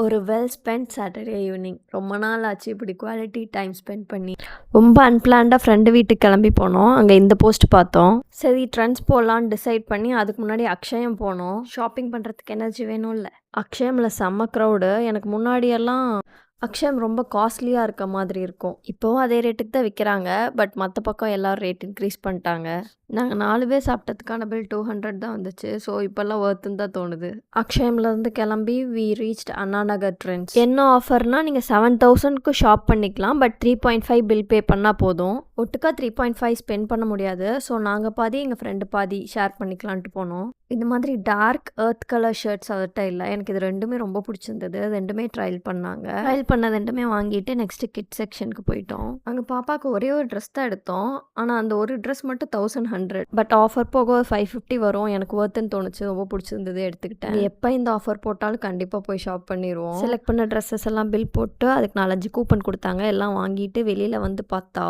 ஒரு well spend Saturday evening. ரொம்ப நாள் ஆச்சு இப்படி குவாலிட்டி டைம் ஸ்பெண்ட் பண்ணி. ரொம்ப அன்பிளான்டாக ஃப்ரெண்டு வீட்டுக்கு கிளம்பி போனோம். அங்கே இந்த போஸ்ட் பார்த்தோம். சரி ட்ரெண்ட்ஸ் போகலான்னு டிசைட் பண்ணி அதுக்கு முன்னாடி அக்ஷயம் போனோம். ஷாப்பிங் பண்ணுறதுக்கு எனர்ஜி வேணும் இல்லை. அக்ஷயமில் செம்ம க்ரௌடு. எனக்கு முன்னாடியெல்லாம் அக்ஷயம் ரொம்ப காஸ்ட்லியாக இருக்க மாதிரி இருக்கும். இப்போவும் அதே ரேட்டுக்கு தான் விற்கிறாங்க. பட் மற்ற பக்கம் எல்லோரும் ரேட் இன்க்ரீஸ் பண்ணிட்டாங்க. நாங்கள் 4 பேர் சாப்பிட்டதுக்கான பில் 200 தான் வந்துச்சு. ஸோ இப்போல்லாம் ஒர்த்துன்னு தான் தோணுது. அக்ஷயம்லேருந்து கிளம்பி we reached Anna Nagar Trends. என்ன ஆஃபர்னால் நீங்கள் 7000க்கு ஷாப் பண்ணிக்கலாம். பட் 3.5 பில் பே பண்ணால் போதும். ஒட்டுக்கா 3.5 ஸ்பெண்ட் பண்ண முடியாது. ஸோ நாங்கள் பாதி எங்கள் ஃப்ரெண்டு பாதி ஷேர் பண்ணிக்கலான்ட்டு போனோம். இந்த மாதிரி டார்க் எர்த் கலர் ஷர்ட்ஸ் அவர்கிட்ட இல்லை. எனக்கு இது ரெண்டுமே ரொம்ப பிடிச்சிருந்தது. ரெண்டுமே ட்ரையல் பண்ணாங்க. ட்ரையல் பண்ணது ரெண்டுமே வாங்கிட்டு நெக்ஸ்ட்டு கிட் செக்ஷனுக்கு போயிட்டோம். அங்கே பாப்பாவுக்கு ஒரே ஒரு ட்ரெஸ் தான் எடுத்தோம். ஆனால் அந்த ஒரு ட்ரெஸ் மட்டும் 1100. பட் ஆஃபர் போக 550 வரும். எனக்கு ஒர்த்துன்னு தோணுச்சு. ரொம்ப பிடிச்சிருந்தது, எடுத்துக்கிட்டேன். எப்போ இந்த ஆஃபர் போட்டாலும் கண்டிப்பாக போய் ஷாப் பண்ணிடுவோம். செலக்ட் பண்ண ட்ரெஸ்ஸஸ் எல்லாம் பில் போட்டு அதுக்கு 4-5 கூப்பன் கொடுத்தாங்க. எல்லாம் வாங்கிட்டு வெளியில் வந்து பார்த்தா